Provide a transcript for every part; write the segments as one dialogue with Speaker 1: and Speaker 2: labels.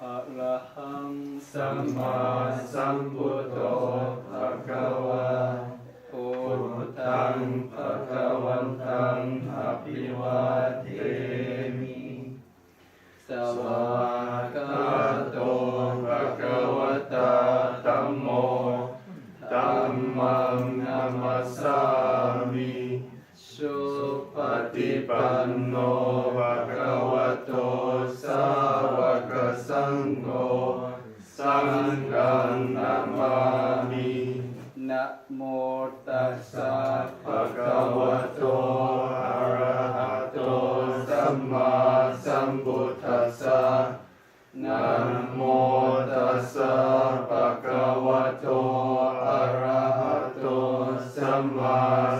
Speaker 1: อะระหัง
Speaker 2: สัมมาสัมพุทโธภะคะวะ
Speaker 1: พุ
Speaker 2: พุ
Speaker 1: ท
Speaker 2: ท
Speaker 1: ธั
Speaker 2: ธั
Speaker 1: ง
Speaker 2: งภะคะวันตังอภิวาเทมิ
Speaker 1: ส
Speaker 2: ส
Speaker 1: วาว
Speaker 2: าก
Speaker 1: กา
Speaker 2: ขาโตภะคะวะตาธัมโมธัมมังนัมมัสสามิ
Speaker 1: สุป
Speaker 2: ปฏิปันโนภะคะวะโตสาวกสังโฆสังฆังนามามิ
Speaker 1: นะโมตัสสะ
Speaker 2: ภะคะวะโตอะระหะโตสัมมาสัมพุทธัสสะนะโมตัสสะภะคะวะโตอะระหะโตสัมมา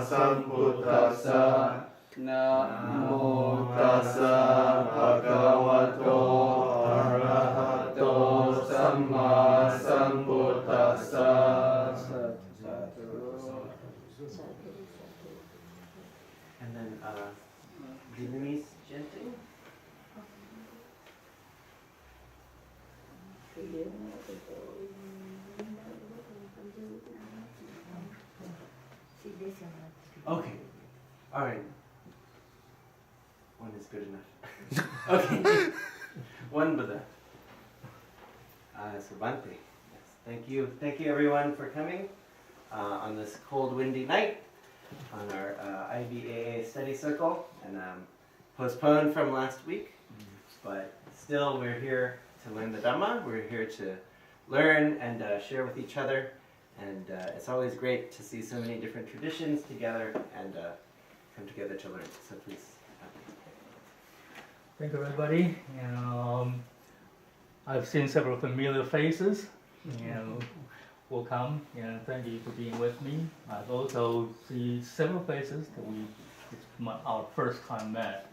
Speaker 2: สัมพุทธัสสะ
Speaker 1: นะโม
Speaker 2: ตัสสะภะคะวะโตอะระหะโตสัมมาสัมพุทธัสสะ
Speaker 1: สาธุ
Speaker 3: And then Vietnamese chanting. Okay. All right. One is good enough. Okay. One Buddha. Savante. Yes. Thank you. Thank you everyone for coming on this cold, windy night on our IBAA study circle, and postponed from last week, but still we're here to learn the Dharma. We're here to learn and share with each other, and it's always great to see so many different traditions together and come together to learn. So please.
Speaker 4: Thank you, everybody. I've seen several familiar faces, and welcome, and thank you for being with me. I've also seen several faces that it's our first time met.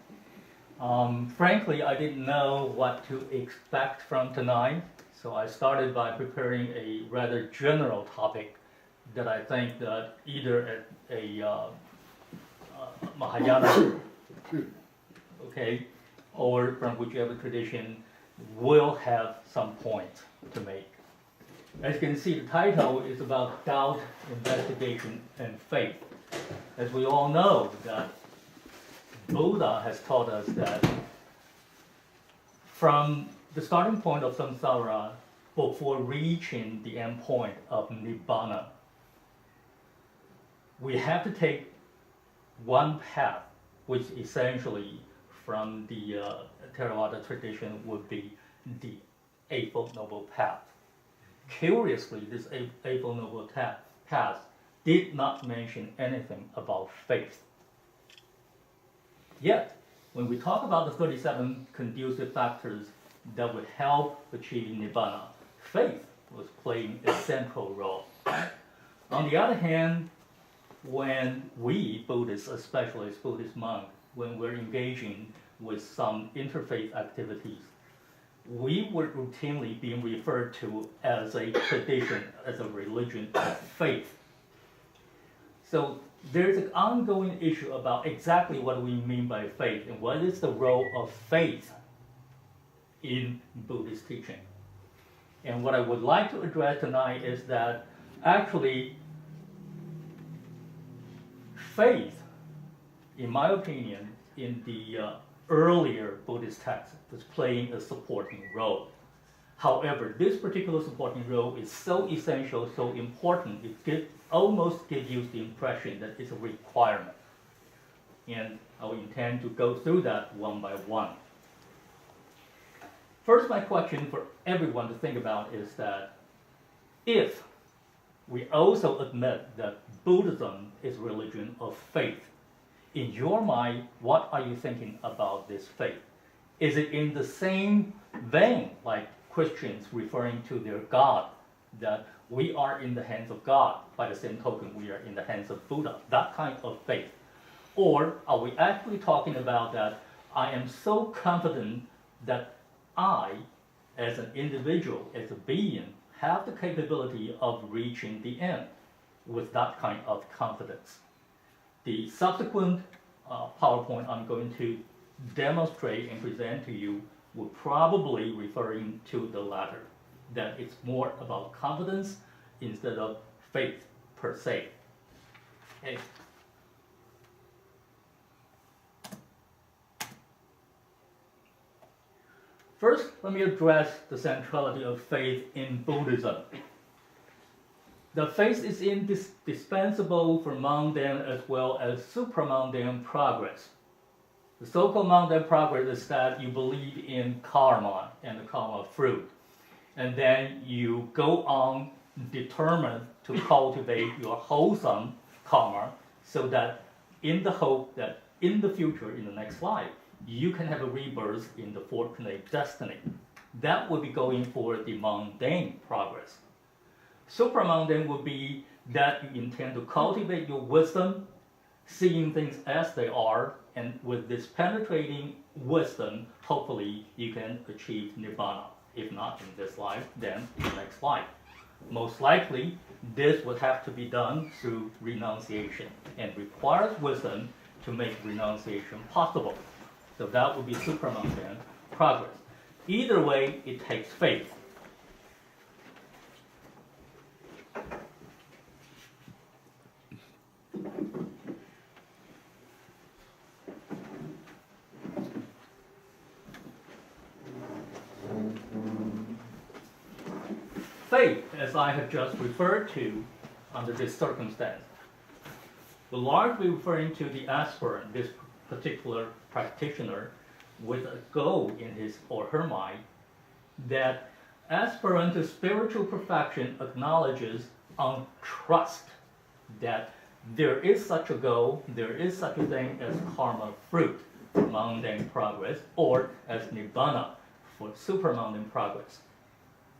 Speaker 4: Frankly, I didn't know what to expect from tonight, so I started by preparing a rather general topic that I think that either a Mahayana, okay, or from whichever tradition will have some point to make. As you can see, the title is about doubt, investigation, and faith. As we all know, that Buddha has taught us that from the starting point of samsara, before reaching the end point of nibbana, we have to take one path, which essentially from the Theravada tradition would be the Eightfold Noble Path. Curiously, this Eightfold Noble Path did not mention anything about faith. Yet, when we talk about the 37 conducive factors that would help achieve Nibbana, faith was playing a central role. On the other hand, when we Buddhists, especially as Buddhist monks, when we're engaging with some interfaith activities, we were routinely being referred to as a tradition, as a religion of faith. So there's an ongoing issue about exactly what we mean by faith and what is the role of faith in Buddhist teaching. And what I would like to address tonight is that actually faith, in my opinion, in the earlier Buddhist texts was playing a supporting role. However, this particular supporting role is so essential, so important, it almost gives you the impression that it's a requirement. And I will intend to go through that one by one. First, my question for everyone to think about is that if we also admit that Buddhism is a religion of faith, in your mind, what are you thinking about this faith? Is it in the same vein like Christians referring to their God, that we are in the hands of God, by the same token we are in the hands of Buddha, that kind of faith? Or are we actually talking about that I am so confident that I, as an individual, as a being, have the capability of reaching the end with that kind of confidence? The subsequent PowerPoint I'm going to demonstrate and present to you we're probably referring to the latter, that it's more about confidence instead of faith per se. Okay. First, let me address the centrality of faith in Buddhism. The faith is indispensable for mundane as well as supramundane progress. The so-called mundane progress is that you believe in karma and the karma fruit, and then you go on determined to cultivate your wholesome karma so that in the hope that in the future, in the next life, you can have a rebirth in the fortunate destiny. That would be going for the mundane progress. Supramundane would be that you intend to cultivate your wisdom, seeing things as they are, and with this penetrating wisdom, hopefully you can achieve Nibbana. If not in this life, then in the next life. Most likely, this would have to be done through renunciation and requires wisdom to make renunciation possible. So that would be supramundane progress. Either way, it takes faith. Faith, as I have just referred to under this circumstance, we're largely referring to the aspirant, this particular practitioner, with a goal in his or her mind that aspirant to spiritual perfection acknowledges on trust that there is such a goal, there is such a thing as karma fruit for mundane progress, or as nibbana for supramundane progress.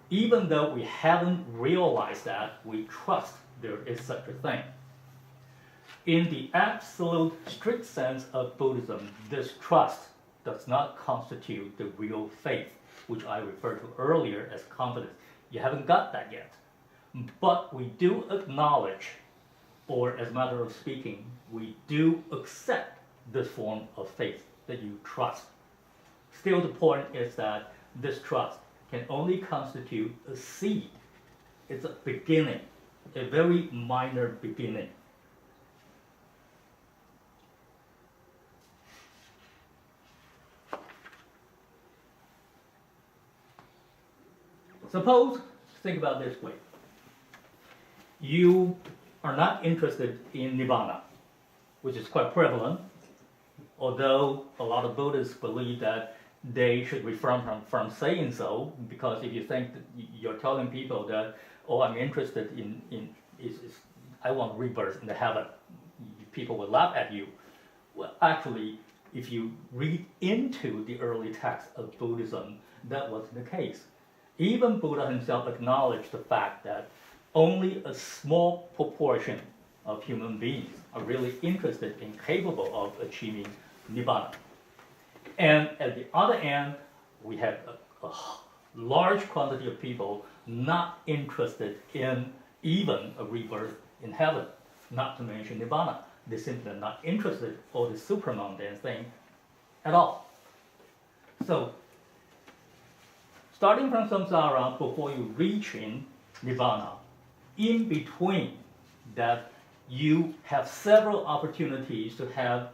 Speaker 4: Even though we haven't realized that, we trust there is such a thing. In the absolute strict sense of Buddhism, this trust does not constitute the real faith, which I referred to earlier as confidence. You haven't got that yet. But we do acknowledge, or as a matter of speaking, we do accept this form of faith that you trust. Still, the point is that this trust can only constitute a seed. It's a beginning, a very minor beginning. Suppose, think about this way. You are not interested in Nibbana, which is quite prevalent, although a lot of Buddhists believe that they should refrain from saying so, because if you think that you're telling people that, oh, I'm interested in I want rebirth in the heaven, people will laugh at you. Well, actually, if you read into the early texts of Buddhism, that wasn't the case. Even Buddha himself acknowledged the fact that only a small proportion of human beings are really interested and capable of achieving Nibbana. And at the other end, we have a large quantity of people not interested in even a rebirth in heaven, not to mention Nibbana. They simply are not interested for the supramundane thing at all. So, starting from samsara before you reach in Nibbana, in between that you have several opportunities to have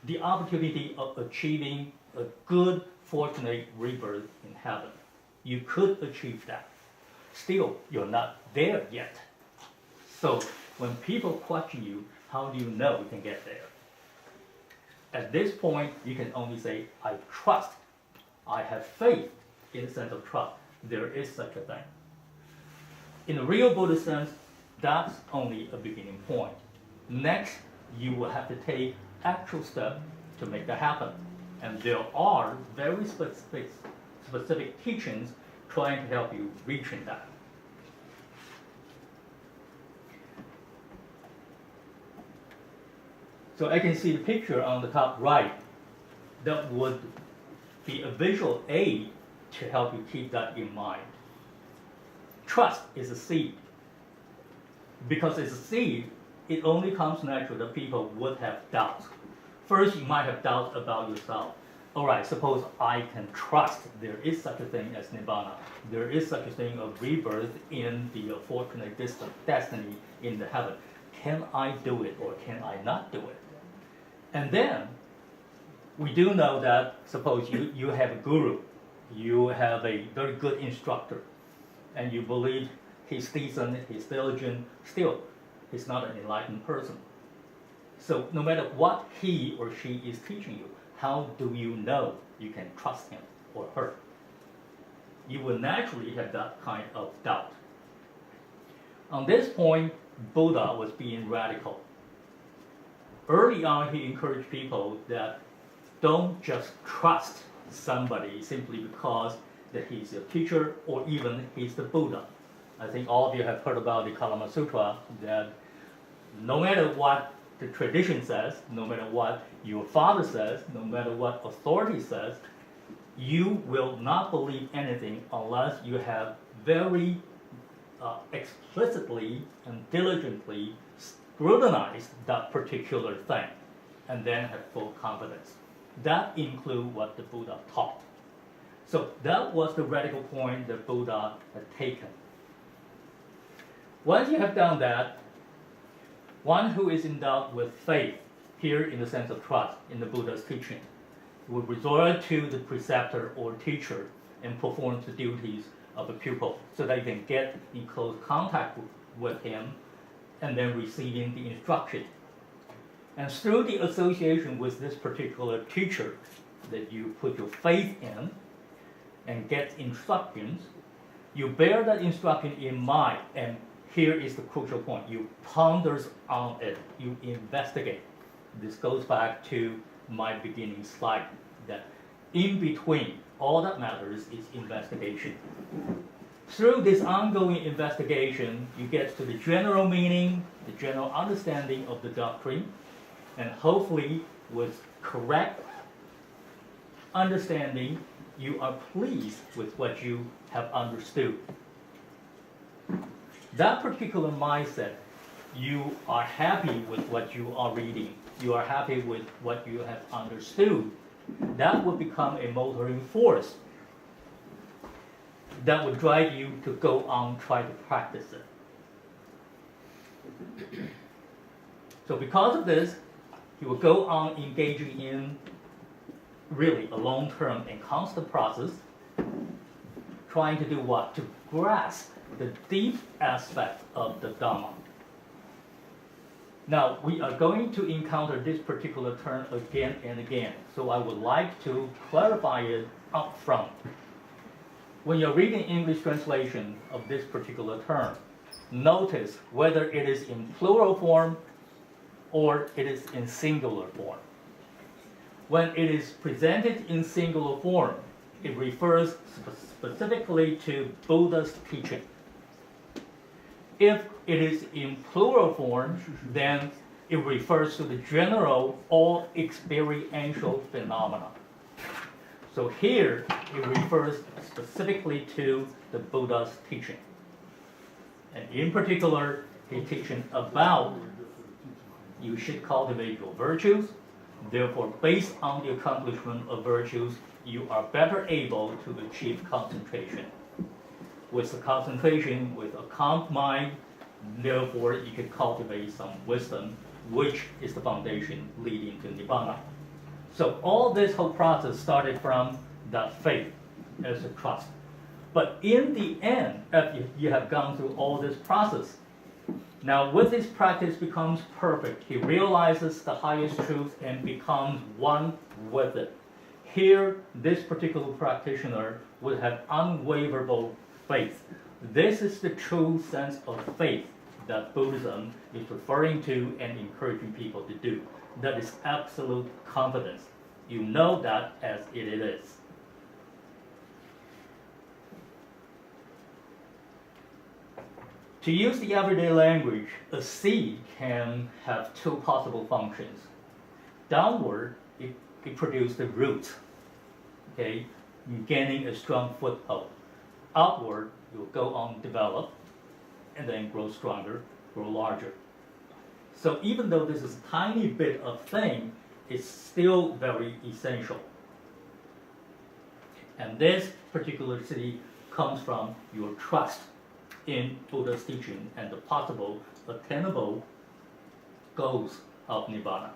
Speaker 4: the opportunity of achieving a good, fortunate rebirth in heaven. You could achieve that. Still, you're not there yet. So when people question you, how do you know you can get there? At this point, you can only say, I trust. I have faith in the sense of trust. There is such a thing. In the real Buddhist sense, that's only a beginning point. Next, you will have to take actual steps to make that happen. And there are very specific teachings trying to help you reaching that. So I can see the picture on the top right. That would be a visual aid to help you keep that in mind. Trust is a seed. Because it's a seed, it only comes natural that people would have doubts. First, you might have doubts about yourself. all right, suppose I can trust there is such a thing as Nibbana. There is such a thing of rebirth in the fortunate destiny in the heaven. Can I do it or can I not do it? And then we do know that suppose you have a guru, you have a very good instructor, and you believe he's decent, he's diligent, still, he's not an enlightened person. So no matter what he or she is teaching you, how do you know you can trust him or her? You will naturally have that kind of doubt. On this point, Buddha was being radical. Early on, he encouraged people that don't just trust somebody simply because that he's a teacher or even he's the Buddha. I think all of you have heard about the Kalama Sutra, that no matter what the tradition says, no matter what your father says, no matter what authority says, you will not believe anything unless you have very explicitly and diligently scrutinized that particular thing, and then have full confidence. That includes what the Buddha taught. So that was the radical point that Buddha had taken. Once you have done that, one who is endowed with faith, here in the sense of trust in the Buddha's teaching, will resort to the preceptor or teacher and perform the duties of a pupil so that you can get in close contact with him and then receiving the instruction. And through the association with this particular teacher that you put your faith in and get instructions, you bear that instruction in mind, and here is the crucial point. You ponder on it, you investigate. This goes back to my beginning slide, that in between, all that matters is investigation. Through this ongoing investigation, you get to the general meaning, the general understanding of the doctrine, and hopefully with correct understanding, you are pleased with what you have understood. That particular mindset, you are happy with what you are reading, you are happy with what you have understood, that will become a motoring force that will drive you to go on try to practice it. So because of this, you will go on engaging in really a long-term and constant process, trying to do what? To grasp the deep aspect of the Dharma. Now, we are going to encounter this particular term again and again, so I would like to clarify it up front. When you're reading English translation of this particular term, notice whether it is in plural form or it is in singular form. When it is presented in singular form, it refers specifically to Buddha's teaching. If it is in plural form, then it refers to the general or experiential phenomena. So here, it refers specifically to the Buddha's teaching. And in particular, he's teaching about you should cultivate your virtues. Therefore, based on the accomplishment of virtues, you are better able to achieve concentration. With the concentration, with a calm mind, therefore, you can cultivate some wisdom, which is the foundation leading to Nibbana. So all this whole process started from that faith as a trust. But in the end, after you have gone through all this process, now with this practice becomes perfect. He realizes the highest truth and becomes one with it. Here, this particular practitioner would have unwaverable faith. This is the true sense of faith that Buddhism is referring to and encouraging people to do. That is absolute confidence. You know that as it is. To use the everyday language, a seed can have two possible functions. Downward, it produces the root, okay, gaining a strong foothold. Upward, it will go on develop, and then grow stronger, grow larger. So even though this is a tiny bit of thing, it's still very essential. And this particular city comes from your trust in Buddha's teaching and the possible attainable goals of Nibbana.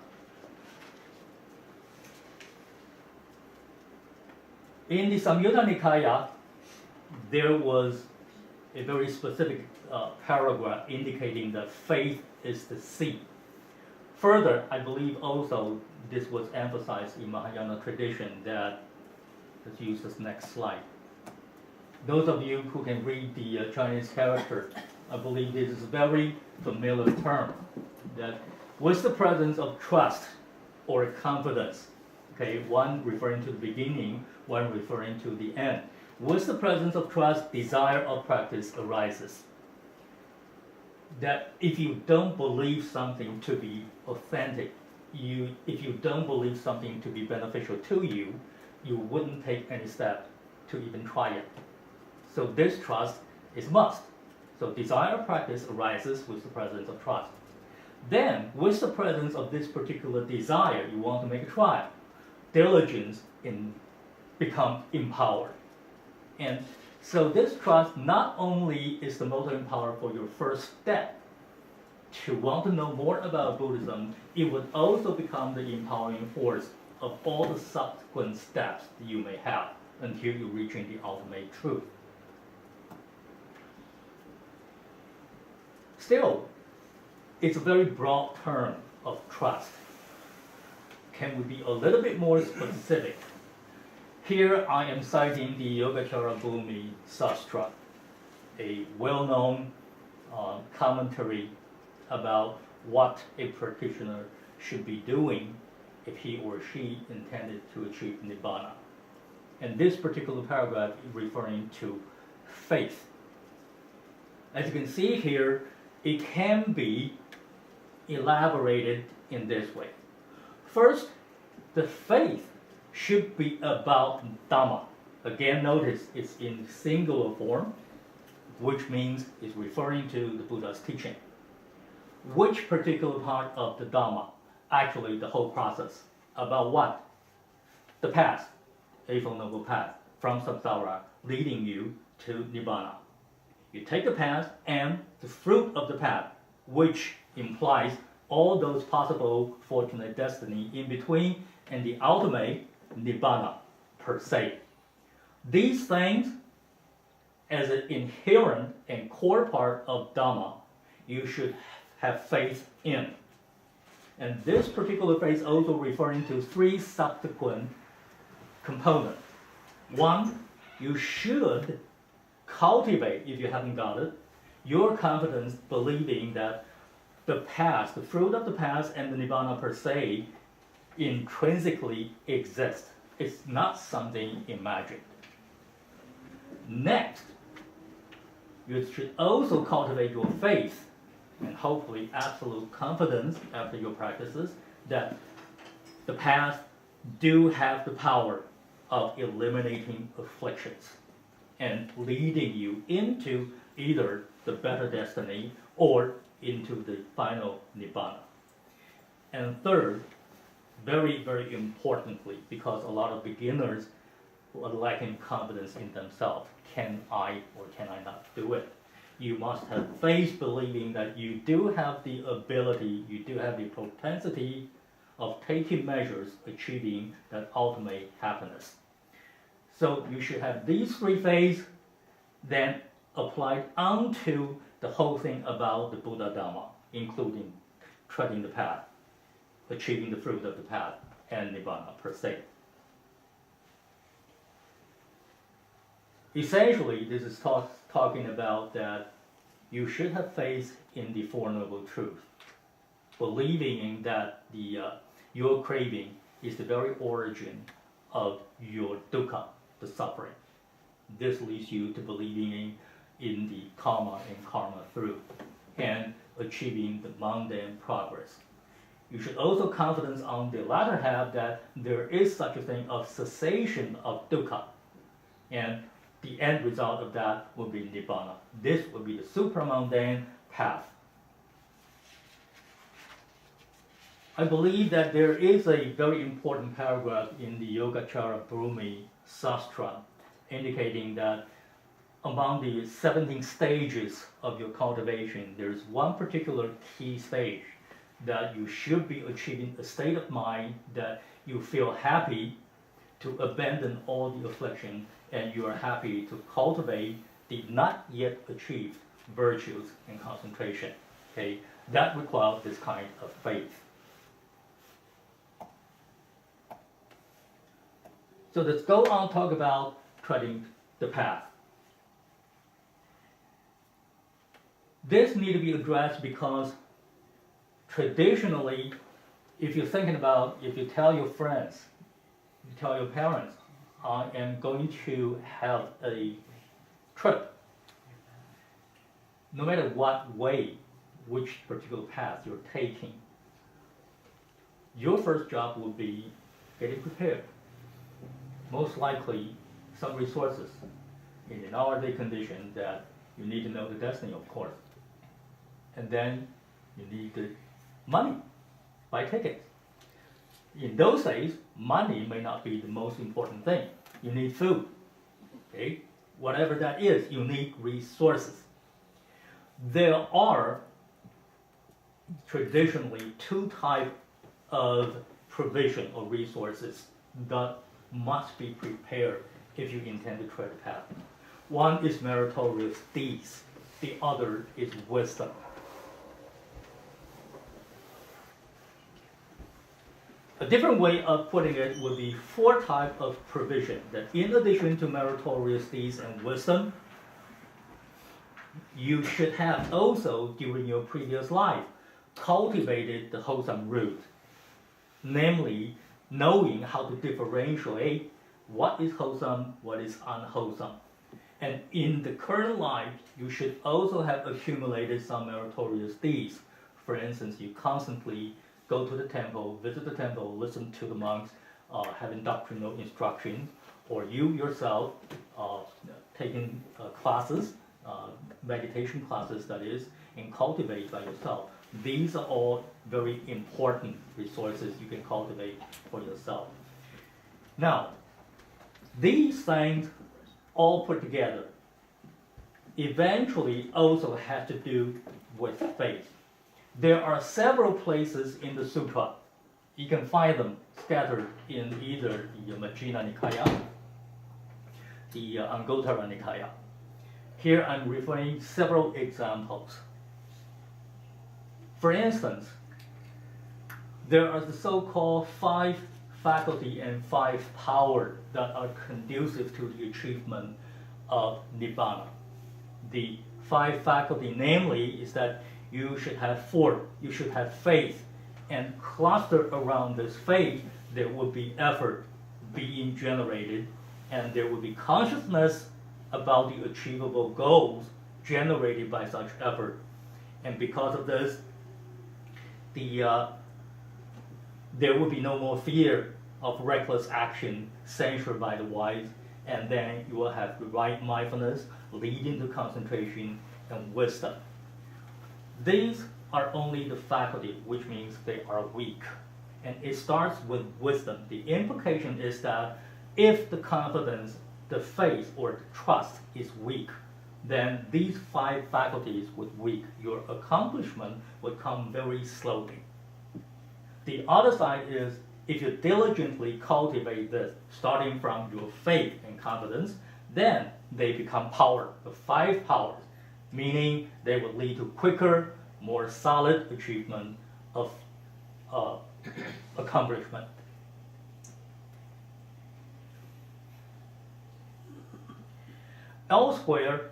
Speaker 4: In the Samyutta Nikaya, there was a very specific paragraph indicating that faith is the seed. Further, I believe also this was emphasized in Mahayana tradition that, let's use this next slide. Those of you who can read the Chinese character, I believe this is a very familiar term, that with the presence of trust or confidence, okay, one referring to the beginning, one referring to the end. With the presence of trust, desire of practice arises. That if you don't believe something to be authentic, if you don't believe something to be beneficial to you, you wouldn't take any step to even try it. So this trust is must. So desire of practice arises with the presence of trust. Then, with the presence of this particular desire, you want to make a trial. Diligence become empowered. And so this trust not only is the motivating power for your first step to want to know more about Buddhism, it would also become the empowering force of all the subsequent steps that you may have until you reach the ultimate truth. Still, it's a very broad term of trust. Can we be a little bit more specific? Here I am citing the Yogacara Bhumi Sastra, a well-known commentary about what a practitioner should be doing if he or she intended to achieve Nibbana. And this particular paragraph is referring to faith. As you can see here, it can be elaborated in this way. First, the faith should be about Dharma. Again, notice it's in singular form, which means it's referring to the Buddha's teaching. Which particular part of the Dharma? Actually, the whole process. About what? The path, Eightfold Noble Path, from samsara, leading you to Nibbana. You take the path and the fruit of the path, which implies all those possible fortunate destiny in between and the ultimate Nibbana per se. These things, as an inherent and core part of Dharma, you should have faith in. And this particular faith also referring to three subsequent components. One, you should cultivate, if you haven't got it, your confidence believing that the past, the fruit of the past and the Nibbana per se intrinsically exist. It's not something imagined. Next, you should also cultivate your faith and hopefully absolute confidence after your practices that the past do have the power of eliminating afflictions and leading you into either the better destiny or into the final Nibbana. And third, very, very importantly, because a lot of beginners are lacking confidence in themselves, can I or can I not do it? You must have faith believing that you do have the ability, you do have the propensity of taking measures, achieving that ultimate happiness. So you should have these three faiths then applied onto the whole thing about the Buddha Dharma, including treading the path, achieving the fruit of the path, and Nibbana per se. Essentially, this is talking about that you should have faith in the Four Noble Truths, believing in that your craving is the very origin of your dukkha, the suffering. This leads you to believing in the karma and karma through, and achieving the mundane progress. You should also confidence on the latter half that there is such a thing of cessation of dukkha, and the end result of that will be Nibbana. This will be the supramundane path. I believe that there is a very important paragraph in the Yogacara Bhumi Sastra indicating that among the 17 stages of your cultivation, there's one particular key stage that you should be achieving a state of mind that you feel happy to abandon all the affliction, and you are happy to cultivate the not yet achieved virtues and concentration. Okay, that requires this kind of faith. So let's go on talk about treading the path. This needs to be addressed because traditionally, if you're thinking about, if you tell your friends, you tell your parents, I am going to have a trip, no matter what way, which particular path you're taking, your first job will be getting prepared. Most likely, some resources in an hour-day condition that you need to know the destiny, of course. And then you need the money, buy tickets. In those days, money may not be the most important thing. You need food, okay? Whatever that is, you need resources. There are traditionally two types of provision of resources that must be prepared if you intend to tread the path. One is meritorious deeds, the other is wisdom. A different way of putting it would be four types of provision that in addition to meritorious deeds and wisdom, you should have also during your previous life cultivated the wholesome root, namely knowing how to differentiate what is wholesome, what is unwholesome. And in the current life, you should also have accumulated some meritorious deeds. For instance, you constantly go to the temple, visit the temple, listen to the monks, having doctrinal instruction, or you yourself taking classes, meditation classes that is, and cultivate by yourself. These are all very important resources you can cultivate for yourself. Now, these things all put together eventually also have to do with faith. There are several places in the sutra. You can find them scattered in either the Majjhima Nikaya, the Anguttara Nikaya. Here I'm referring several examples. For instance, there are the so-called 5 faculty and 5 power that are conducive to the achievement of Nibbana. The 5 faculty, namely, is that you should have 4. You should have faith, and clustered around this faith, there will be effort being generated, and there will be consciousness about the achievable goals generated by such effort. And because of this, there will be no more fear of reckless action censured by the wise, and then you will have the right mindfulness leading to concentration and wisdom. These are only the faculty, which means they are weak. And it starts with wisdom. The implication is that if the confidence, the faith, or the trust is weak, then these 5 faculties would weak. Your accomplishment would come very slowly. The other side is, if you diligently cultivate this, starting from your faith and confidence, then they become power, the 5 powers, meaning they will lead to quicker, more solid achievement of accomplishment. Elsewhere,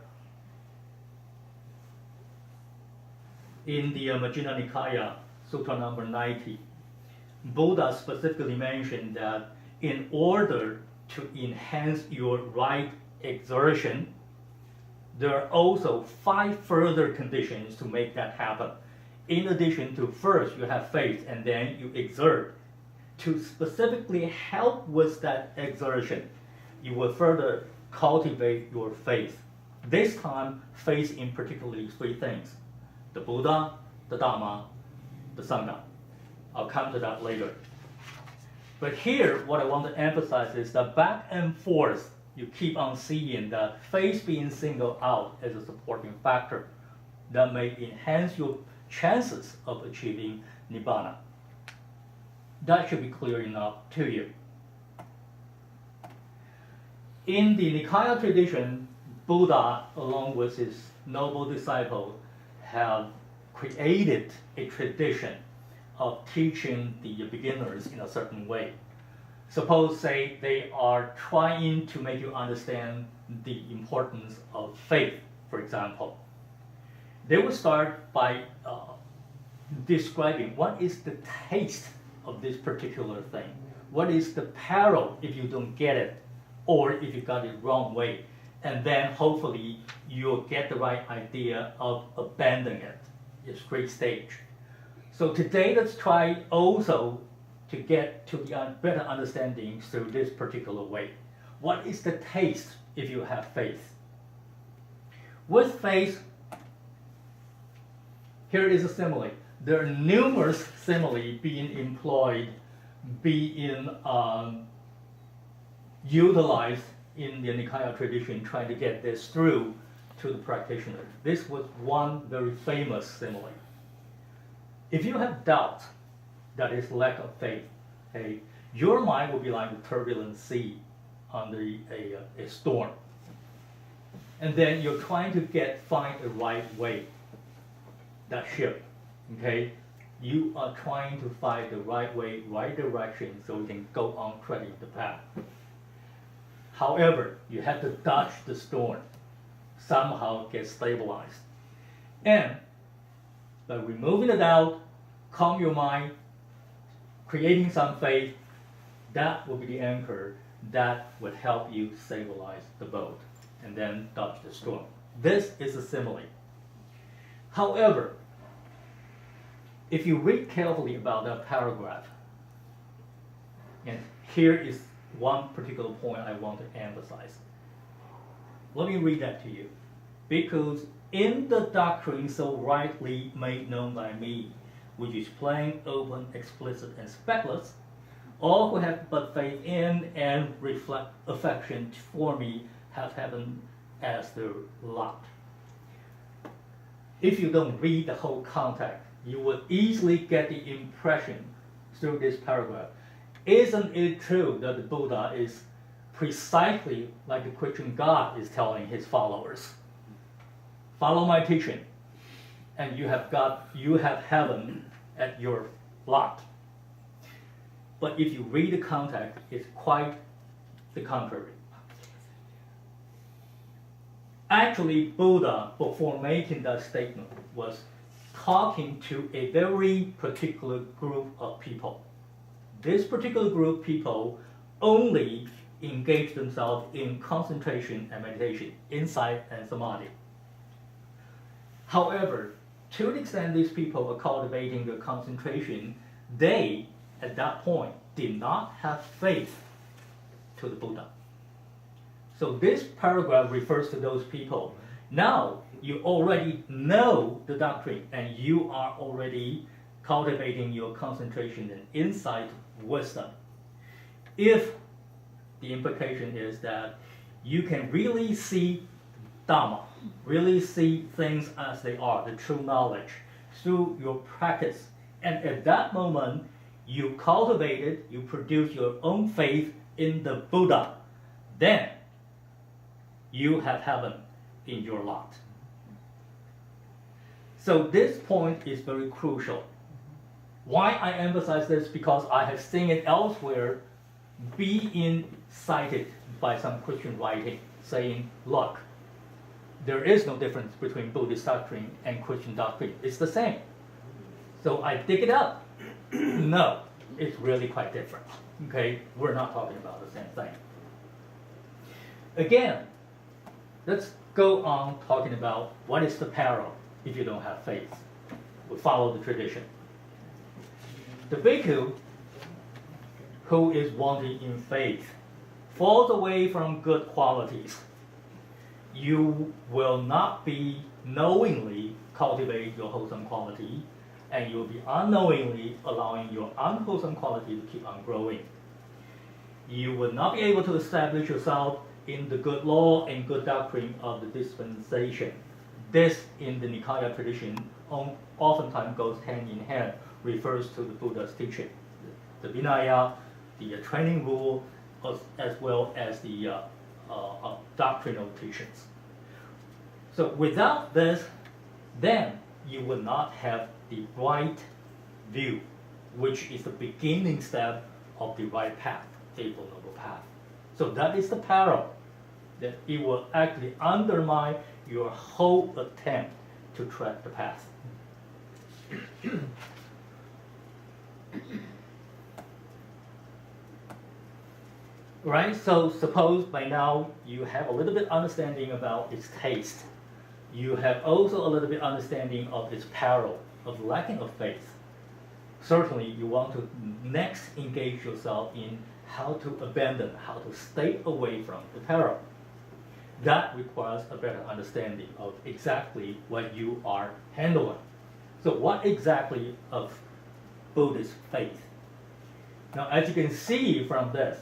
Speaker 4: in the Majjhima Nikaya, Sutra number 90, Buddha specifically mentioned that in order to enhance your right exertion, there are also 5 further conditions to make that happen. In addition to first you have faith and then you exert. To specifically help with that exertion, you will further cultivate your faith. This time, faith in particularly 3 things: the Buddha, the Dharma, the Sangha. I'll come to that later. But here, what I want to emphasize is that back and forth, you keep on seeing that faith being singled out as a supporting factor that may enhance your chances of achieving Nibbana. That should be clear enough to you. In the Nikaya tradition, Buddha, along with his noble disciple, have created a tradition of teaching the beginners in a certain way. Suppose, say, they are trying to make you understand the importance of faith, for example. They will start by describing what is the taste of this particular thing. What is the peril if you don't get it, or if you got it wrong way. And then hopefully you'll get the right idea of abandoning it. It's great stage. So today let's try also to get to the better understanding through this particular way. What is the taste if you have faith? With faith, here is a simile. There are numerous simile being employed, being utilized in the Nikaya tradition, trying to get this through to the practitioner. This was one very famous simile. If you have doubt, that is lack of faith, okay, your mind will be like a turbulent sea under a storm. And then you're trying to find a right way, that ship, okay? You are trying to find the right way, right direction, so you can go on treading the path. However, you have to dodge the storm, somehow get stabilized. And by removing the doubt, calm your mind, creating some faith, that will be the anchor that would help you stabilize the boat and then dodge the storm. This is a simile. However, if you read carefully about that paragraph, and here is one particular point I want to emphasize. Let me read that to you. Because in the doctrine so rightly made known by me, which is plain, open, explicit, and speckless, all who have but faith in and reflect affection for me have heaven as their lot. If you don't read the whole context, you will easily get the impression through this paragraph. Isn't it true that the Buddha is precisely like the Christian God is telling his followers? Follow my teaching, and you have heaven at your lot. But if you read the context, it's quite the contrary. Actually, Buddha, before making that statement, was talking to a very particular group of people. This particular group of people only engage themselves in concentration and meditation, insight and samadhi. However, to the extent these people are cultivating their concentration, they, at that point, did not have faith to the Buddha. So this paragraph refers to those people. Now, you already know the doctrine, and you are already cultivating your concentration and insight wisdom. If the implication is that you can really see Dharma, really see things as they are, the true knowledge, through your practice, and at that moment, you cultivate it, you produce your own faith in the Buddha, then you have heaven in your lot. So this point is very crucial. Why I emphasize this? Because I have seen it elsewhere being cited by some Christian writing, saying, look, there is no difference between Buddhist doctrine and Christian doctrine. It's the same. So I dig it up. No, it's really quite different. Okay, we're not talking about the same thing. Again, let's go on talking about what is the peril if you don't have faith. We follow the tradition. The bhikkhu who is wanting in faith falls away from good qualities. You will not be knowingly cultivate your wholesome quality, and you'll be unknowingly allowing your unwholesome quality to keep on growing. You will not be able to establish yourself in the good law and good doctrine of the dispensation. This, in the Nikaya tradition, oftentimes goes hand in hand, refers to the Buddha's teaching. The Vinaya, the training rule, as well as the doctrinal teachings. So without this, then you would not have the right view, which is the beginning step of the right path, Eightfold Noble Path. So that is the peril, that it will actually undermine your whole attempt to tread the path. Right, so suppose by now you have a little bit understanding about its taste. You have also a little bit understanding of its peril, of lacking of faith. Certainly you want to next engage yourself in how to abandon, how to stay away from the peril. That requires a better understanding of exactly what you are handling. So what exactly of Buddhist faith? Now, as you can see from this,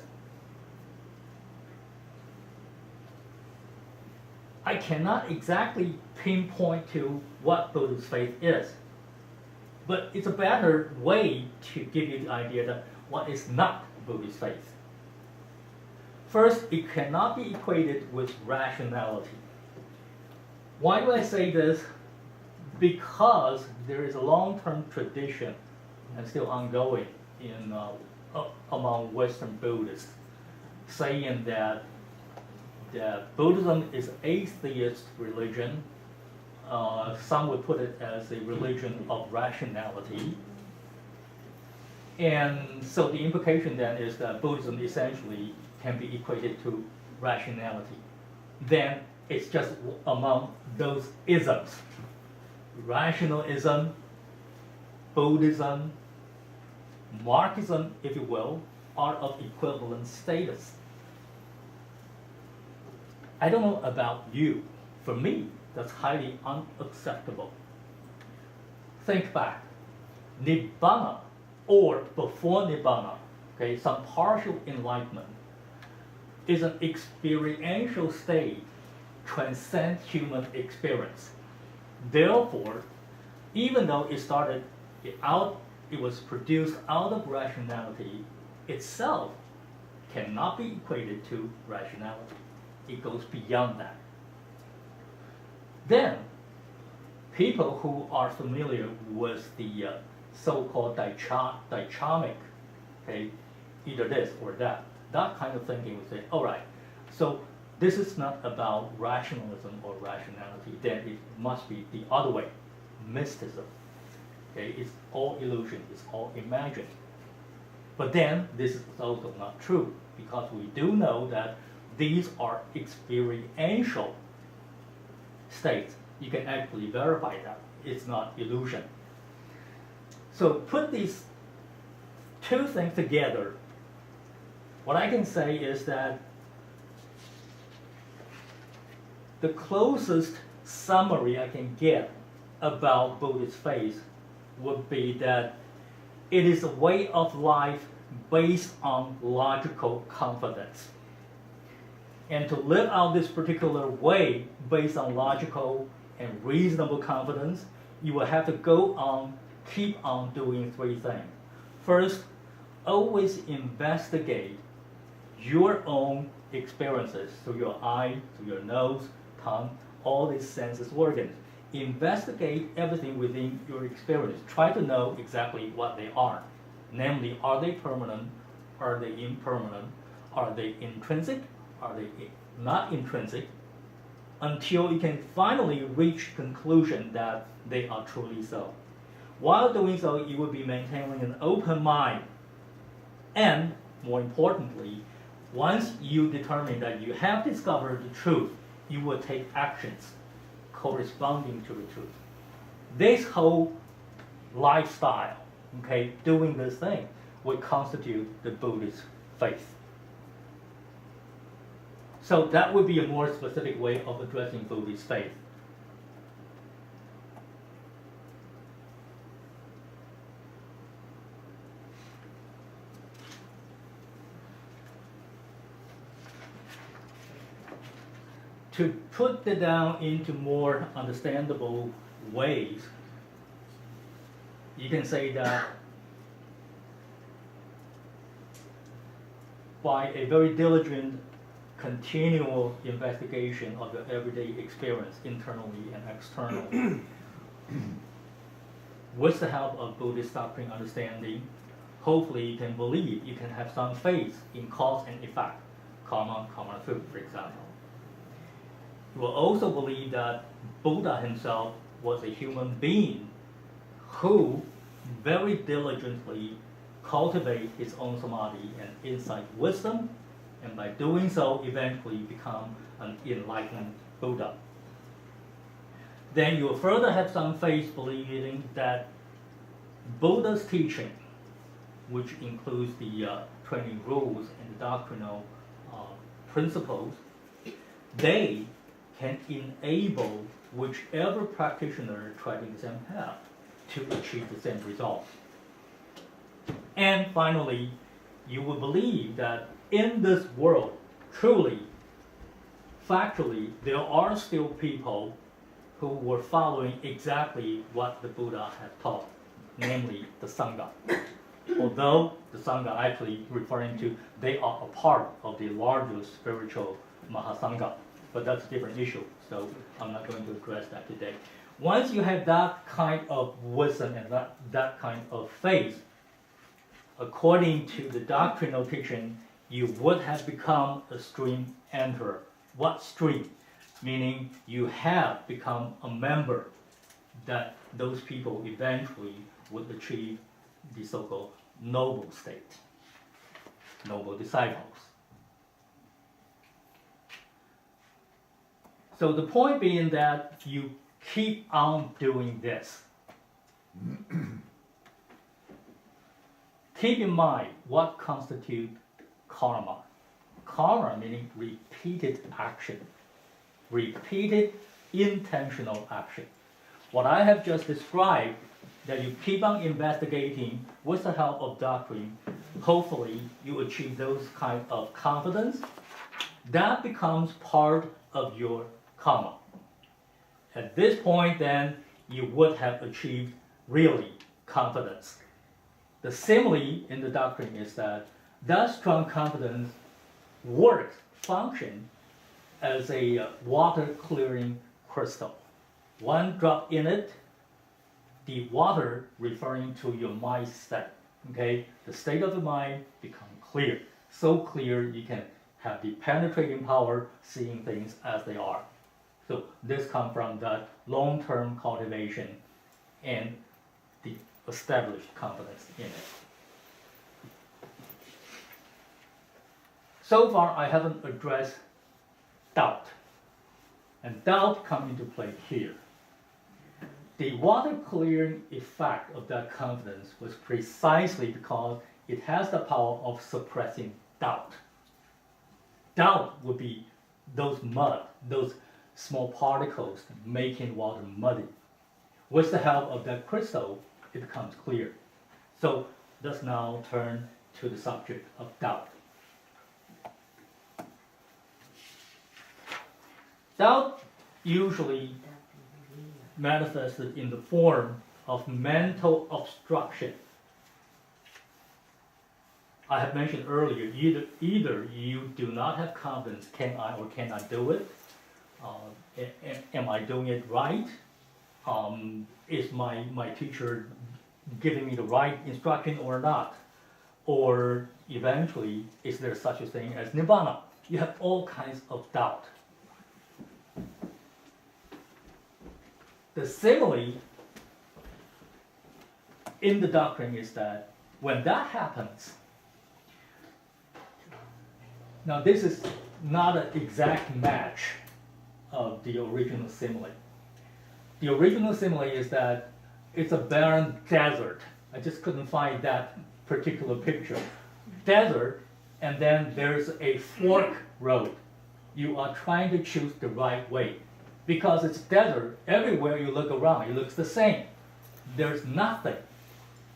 Speaker 4: I cannot exactly pinpoint to what Buddhist faith is, but it's a better way to give you the idea that what is not Buddhist faith. First, it cannot be equated with rationality. Why do I say this? Because there is a long-term tradition and still ongoing in among Western Buddhists, saying that Buddhism is atheist religion. Some would put it as a religion of rationality. And so the implication then is that Buddhism essentially can be equated to rationality. Then it's just among those isms. Rationalism, Buddhism, Marxism, if you will, are of equivalent status. I don't know about you. For me, that's highly unacceptable. Think back. Nibbana, or before Nibbana, okay, some partial enlightenment, is an experiential state, transcends human experience. Therefore, even though it was produced out of rationality, itself cannot be equated to rationality. It goes beyond that. Then, people who are familiar with the so-called dichotomic, okay, either this or that kind of thinking would say, all right, so this is not about rationalism or rationality, then it must be the other way, mysticism. Okay, it's all illusion, it's all imagined. But then this is also not true, because we do know that these are experiential states. You can actually verify that. It's not illusion. So put these two things together. What I can say is that the closest summary I can get about Buddhist faith would be that it is a way of life based on logical confidence. And to live out this particular way based on logical and reasonable confidence, you will have to keep on doing three things. First, always investigate your own experiences through your eye, through your nose, tongue, all these senses organs. Investigate everything within your experience. Try to know exactly what they are. Namely, are they permanent? Are they impermanent? Are they intrinsic? Are they not intrinsic? Until you can finally reach conclusion that they are truly so. While doing so, you will be maintaining an open mind. And more importantly, once you determine that you have discovered the truth, you will take actions corresponding to the truth. This whole lifestyle, okay, doing this thing, would constitute the Buddhist faith. So that would be a more specific way of addressing Buddhist faith. to put it down into more understandable ways, you can say that by a very diligent, continual investigation of your everyday experience, internally and externally, with the help of Buddhist doctrine understanding, hopefully you can believe, you can have some faith in cause and effect, karma, karma food, for example. You will also believe that Buddha himself was a human being who very diligently cultivate his own samadhi and insight wisdom, and by doing so eventually become an enlightened Buddha. Then you will further have some faith believing that Buddha's teaching, which includes the 20 rules and the doctrinal principles, they can enable whichever practitioner treading the same path to achieve the same result. And finally, you will believe that in this world, truly, factually, there are still people who were following exactly what the Buddha had taught, namely the Sangha. Although the Sangha actually referring to, they are a part of the larger spiritual Mahasangha, but that's a different issue, so I'm not going to address that today. Once you have that kind of wisdom and that kind of faith, according to the doctrinal teaching, you would have become a stream enterer. What stream? Meaning you have become a member that those people eventually would achieve the so-called noble state, noble disciples. So the point being that you keep on doing this. Keep in mind what constitutes karma. Karma meaning repeated action, repeated intentional action. What I have just described, that you keep on investigating with the help of doctrine, hopefully you achieve those kind of confidence. That becomes part of your karma. At this point then, you would have achieved really confidence. The simile in the doctrine is that strong confidence works, function as a water clearing crystal. One drop in it, the water referring to your mindset. Okay, the state of the mind becomes clear. So clear you can have the penetrating power, seeing things as they are. So this comes from that long-term cultivation and the established confidence in it. So far, I haven't addressed doubt, and doubt comes into play here. The water clearing effect of that confidence was precisely because it has the power of suppressing doubt. Doubt would be those mud, those small particles making water muddy. With the help of that crystal, it becomes clear. So let's now turn to the subject of doubt. Doubt usually manifested in the form of mental obstruction. I have mentioned earlier, either you do not have confidence, can I or cannot do it? Am I doing it right? Is my teacher giving me the right instruction or not? Or eventually, is there such a thing as nirvana? You have all kinds of doubt. The simile in the doctrine is that when that happens, now this is not an exact match of the original simile. The original simile is that it's a barren desert. I just couldn't find that particular picture. Desert, and then there's a fork road. You are trying to choose the right way. Because it's desert, everywhere you look around, it looks the same. There's nothing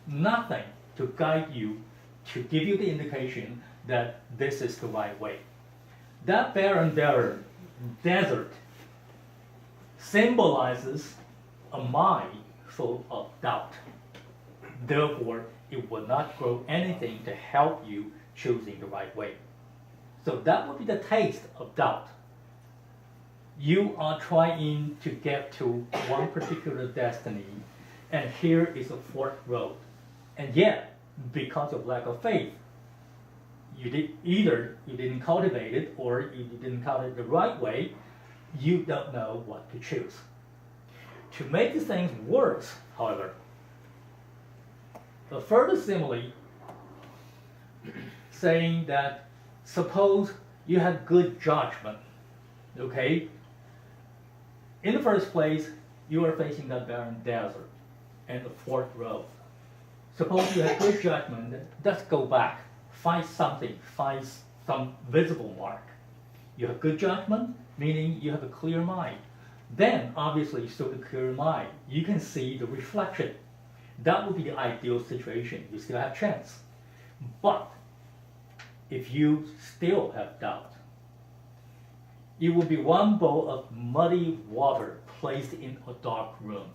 Speaker 4: to guide you, to give you the indication that this is the right way. That barren desert symbolizes a mind full of doubt. Therefore, it will not grow anything to help you choosing the right way. So that would be the taste of doubt. You are trying to get to one particular destiny, and here is a forked road. And yet, because of lack of faith, either you didn't cultivate it or you didn't cultivate it the right way, you don't know what to choose. To make things worse, however, a further simile saying that suppose you have good judgment, okay? In the first place, you are facing that barren desert and the forked road. Suppose you have good judgment, just go back, find something, find some visible mark. You have good judgment, meaning you have a clear mind. Then, obviously, through the clear mind, you can see the reflection. That would be the ideal situation. You still have chance. But if you still have doubt, it will be one bowl of muddy water placed in a dark room.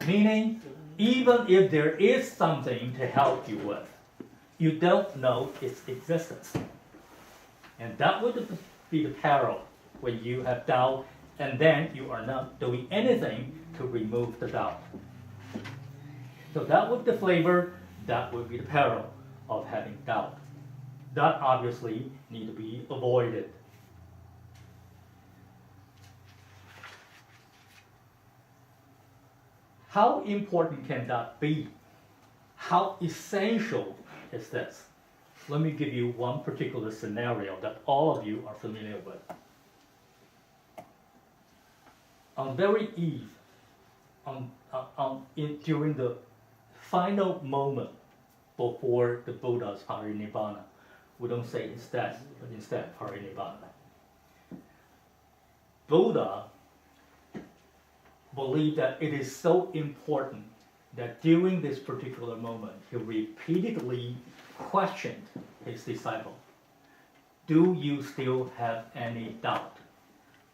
Speaker 4: Meaning, even if there is something to help you with, you don't know its existence. And that would be the peril when you have doubt and then you are not doing anything to remove the doubt. So that would be the flavor, that would be the peril of having doubt. That obviously need to be avoided. How important can that be? How essential is this? Let me give you one particular scenario that all of you are familiar with. On very eve, during the final moment before the Buddha's parinibbana, we don't say his death, but instead parinibbana. Buddha believed that it is so important that during this particular moment, he repeatedly questioned his disciple. Do you still have any doubt?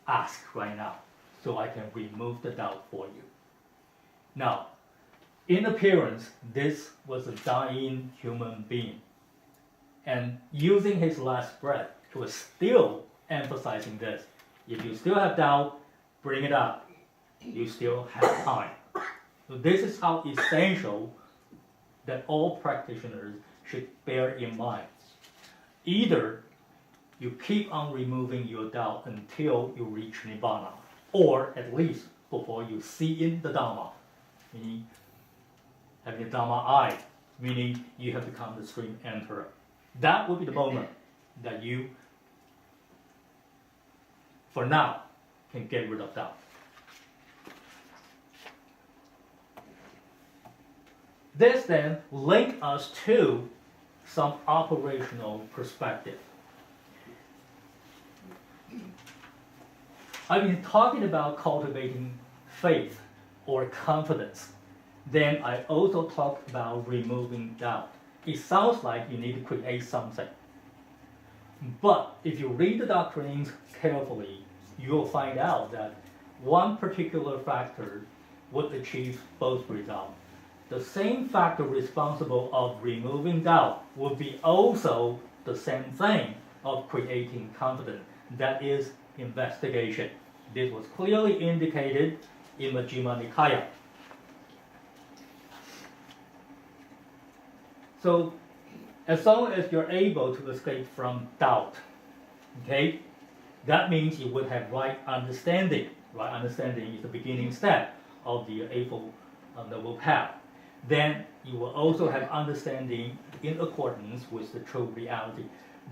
Speaker 4: Ask right now, so I can remove the doubt for you. Now, in appearance, this was a dying human being. And using his last breath, he was still emphasizing this. If you still have doubt, bring it up. You still have time. So this is how essential that all practitioners should bear in mind. Either you keep on removing your doubt until you reach Nibbana, or at least before you see in the Dharma, meaning having a Dharma eye, meaning you have become the stream emperor. That will be the moment that you, for now, can get rid of doubt. This then links us to some operational perspective. I've been talking about cultivating faith or confidence. Then I also talked about removing doubt. It sounds like you need to create something. But if you read the doctrines carefully, you'll find out that one particular factor would achieve both results. The same factor responsible of removing doubt would be also the same thing of creating confidence. That is investigation. This was clearly indicated in Majjhima Nikaya. So, as long as you're able to escape from doubt, okay, that means you would have right understanding. Right understanding is the beginning step of the Eightfold Noble Path. Then you will also have understanding in accordance with the true reality.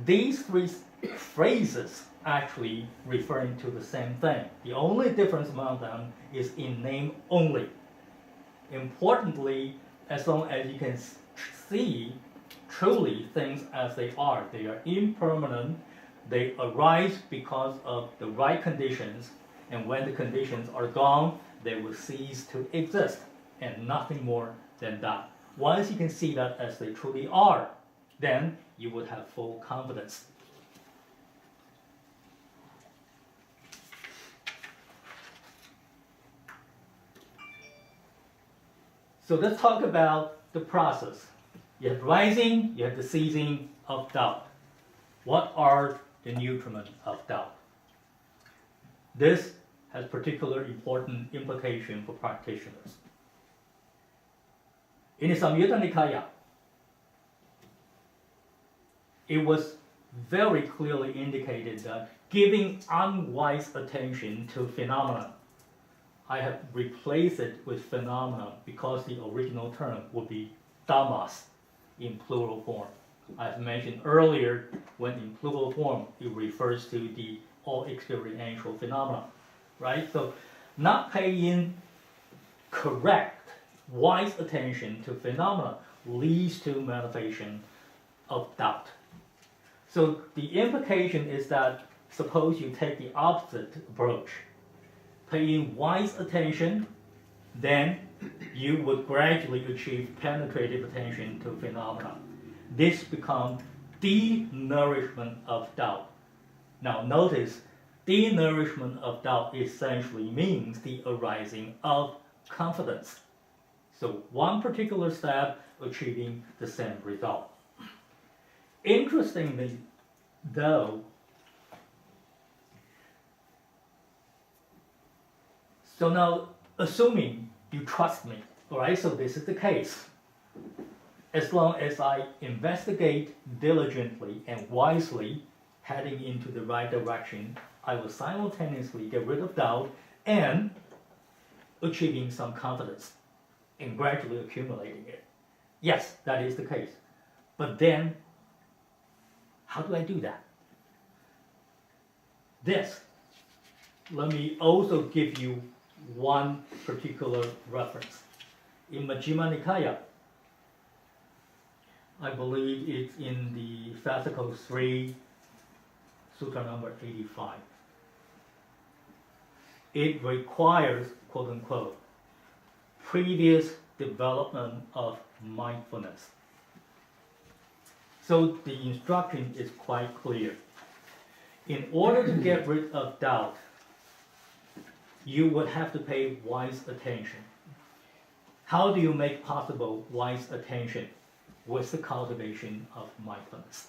Speaker 4: These three phrases actually referring to the same thing. The only difference among them is in name only. Importantly, as long as you can see truly things as they are impermanent, they arise because of the right conditions, and when the conditions are gone, they will cease to exist, and nothing more than that. Once you can see that as they truly are, then you would have full confidence. So let's talk about the process. You have rising, you have the ceasing of doubt. What are the nutriment of doubt? This has particular important implication for practitioners. In the Samyutta Nikaya, it was very clearly indicated that giving unwise attention to phenomena, I have replaced it with phenomena because the original term would be dhammas in plural form. I've mentioned earlier, when in plural form, it refers to the all experiential phenomena, right? So not paying correct, wise attention to phenomena leads to manifestation of doubt. So the implication is that suppose you take the opposite approach, paying wise attention, then you would gradually achieve penetrative attention to phenomena. This becomes de-nourishment of doubt. Now notice, de-nourishment of doubt essentially means the arising of confidence. So one particular step achieving the same result. Interestingly, though, so now assuming you trust me, all right, so this is the case. As long as I investigate diligently and wisely, heading into the right direction, I will simultaneously get rid of doubt and achieving some confidence and gradually accumulating it. Yes, that is the case. But then, how do I do that? Let me also give you one particular reference. In Majjhima Nikaya, I believe it's in the Fascicle 3, Sutra number 85. It requires, quote unquote, previous development of mindfulness. So the instruction is quite clear. In order to get rid of doubt, you would have to pay wise attention. How do you make possible wise attention? With the cultivation of mindfulness.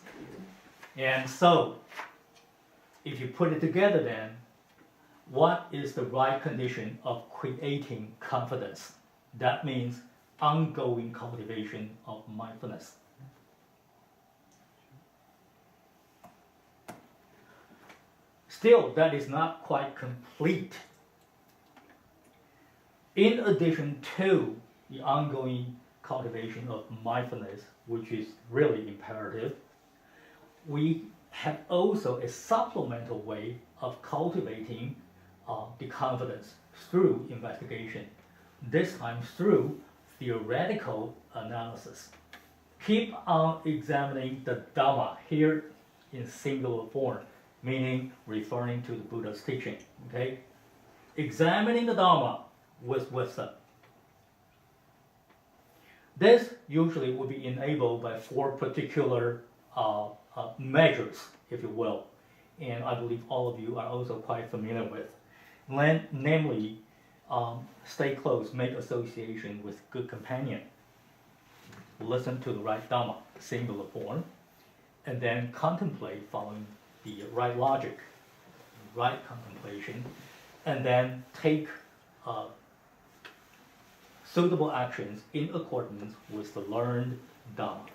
Speaker 4: And so, if you put it together then, what is the right condition of creating confidence? That means ongoing cultivation of mindfulness. Still, that is not quite complete. In addition to the ongoing cultivation of mindfulness, which is really imperative, we have also a supplemental way of cultivating the confidence through investigation, this time through theoretical analysis. Keep on examining the Dharma here in singular form, meaning referring to the Buddha's teaching, okay? Examining the Dharma with wisdom. This usually will be enabled by 4 particular measures, if you will, and I believe all of you are also quite familiar with. Namely, stay close, make association with good companion, listen to the right Dhamma, singular form, and then contemplate following the right logic, right contemplation, and then take suitable actions in accordance with the learned Dhamma.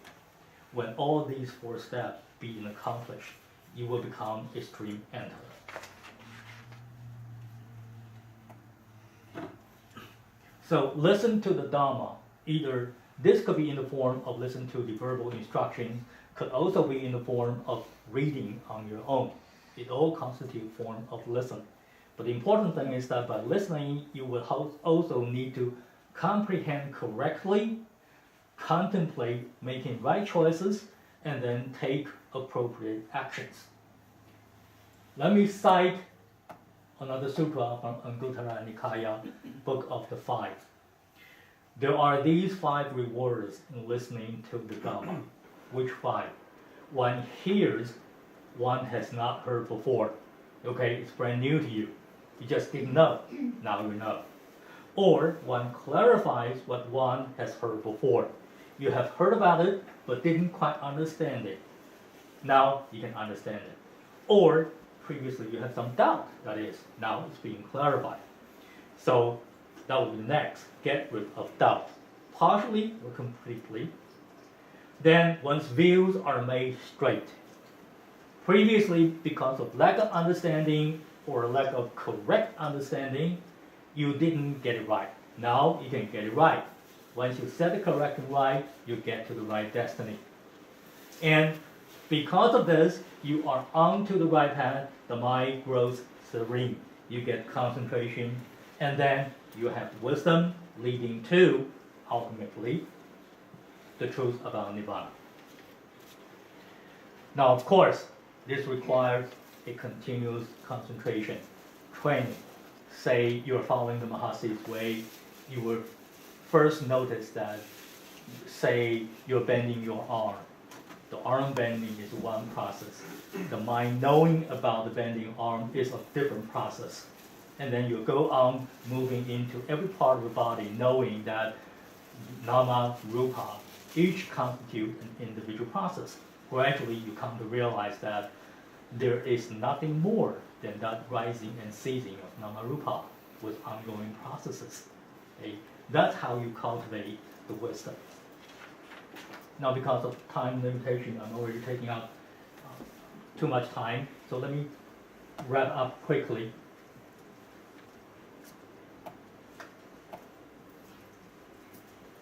Speaker 4: When all these 4 steps being accomplished, you will become a stream enter. So listen to the Dhamma. Either this could be in the form of listen to the verbal instruction, could also be in the form of reading on your own. It all constitutes form of listen. But the important thing is that by listening, you will also need to comprehend correctly, contemplate making right choices, and then take appropriate actions. Let me cite another sutra from Anguttara Nikaya, Book of the 5. There are these 5 rewards in listening to the Dhamma. Which 5? One hears, one has not heard before. Okay, it's brand new to you. You just didn't know, now you know. or one clarifies what one has heard before. You have heard about it, but didn't quite understand it. Now you can understand it. Or previously you had some doubt, that is, now it's being clarified. So that would be the next, get rid of doubt, partially or completely. Then one's views are made straight. Previously, because of lack of understanding or lack of correct understanding, you didn't get it right. Now you can get it right. Once you set the correct and right, you get to the right destiny. And because of this, you are on to the right path, the mind grows serene. You get concentration, and then you have wisdom leading to, ultimately, the truth about Nibbana. Now, of course, this requires a continuous concentration, training. Say you're following the Mahasi's way, you will first notice that, say you're bending your arm. The arm bending is one process. The mind knowing about the bending arm is a different process. And then you go on moving into every part of the body, knowing that Nama, Rupa, each constitute an individual process. Gradually, you come to realize that there is nothing more than that rising and ceasing of Nama Rupa with ongoing processes. Okay? That's how you cultivate the wisdom. Now, because of time limitation, I'm already taking up too much time, so let me wrap up quickly.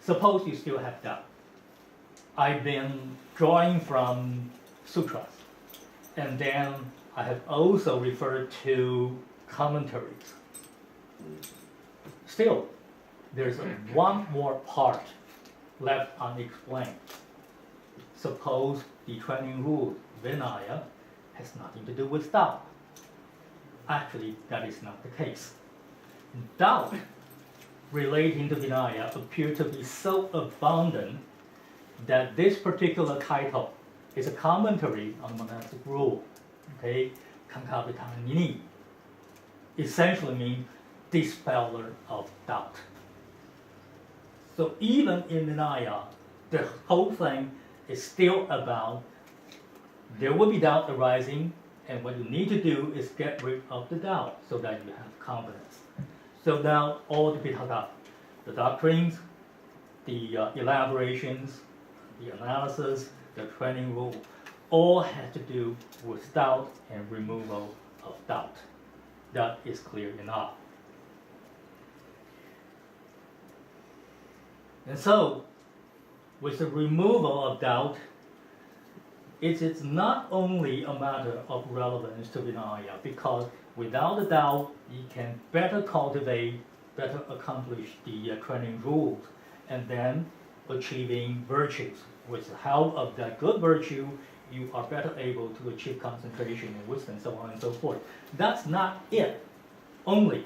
Speaker 4: Suppose you still have doubt. I've been drawing from sutras, and then I have also referred to commentaries. Still, there's one more part left unexplained. Suppose the training rule, Vinaya, has nothing to do with doubt. Actually, that is not the case. Doubt relating to Vinaya appear to be so abundant that this particular title is a commentary on the monastic rule. Okay, Kankavitanini essentially means dispeller of doubt. So even in Vinaya, the whole thing is still about there will be doubt arising, and what you need to do is get rid of the doubt so that you have confidence. So now all the Pitaka, the doctrines, the elaborations, the analysis, the training rule, all have to do with doubt and removal of doubt. That is clear enough. And so, with the removal of doubt, it is not only a matter of relevance to Vinaya, because without the doubt, you can better cultivate, better accomplish the training rules, and then achieving virtues. With the help of that good virtue, you are better able to achieve concentration and wisdom, so on and so forth. That's not it only.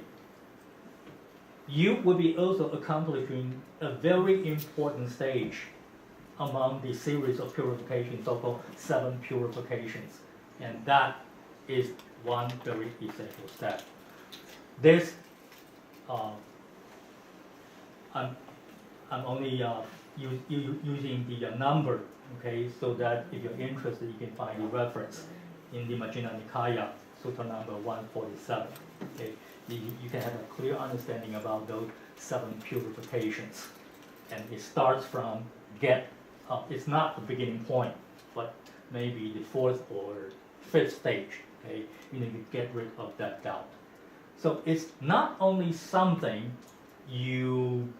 Speaker 4: You will be also accomplishing a very important stage among the series of purifications, so-called 7 purifications. And that is one very essential step. This, I'm only using the number, okay, so that if you're interested, you can find the reference in the Majjhima Nikaya, Sutra number 147. Okay, you can have a clear understanding about those 7 purifications, and it starts from it's not the beginning point, but maybe the 4th or 5th stage. Okay, you need to get rid of that doubt. So it's not only something you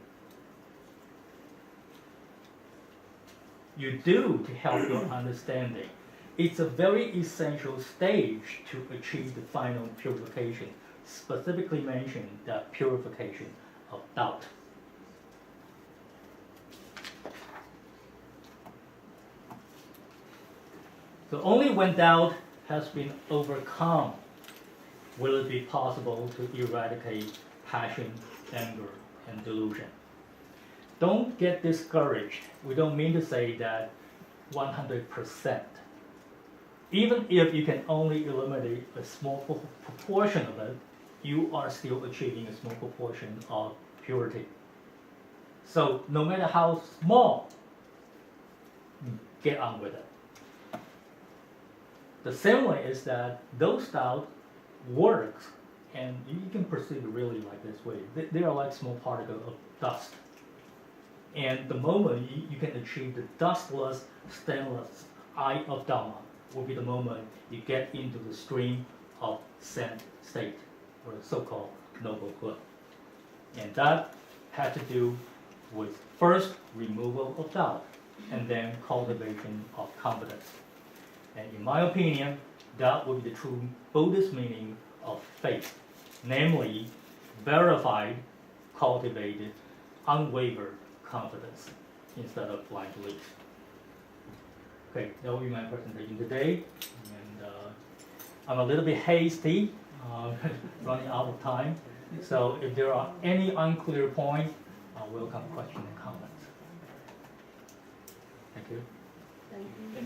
Speaker 4: do to help your understanding. It's a very essential stage to achieve the final purification, specifically mentioned the purification of doubt. So only when doubt has been overcome will it be possible to eradicate passion, anger, and delusion. Don't get discouraged. We don't mean to say that 100%. Even if you can only eliminate a small proportion of it, you are still achieving a small proportion of purity. So no matter how small, get on with it. The same way is that those styles works, and you can perceive it really like this way. They are like small particles of dust. And the moment you can achieve the dustless, stainless eye of Dharma will be the moment you get into the stream of Zen state, or so-called noble good. And that had to do with first removal of doubt, and then cultivation of confidence. And in my opinion, that would be the true Buddhist meaning of faith, namely verified, cultivated, unwavered confidence instead of blind belief. Okay, that will be my presentation today. And I'm a little bit hasty, running out of time. So if there are any unclear points, I welcome questions and comments. Thank you.
Speaker 5: Thank you.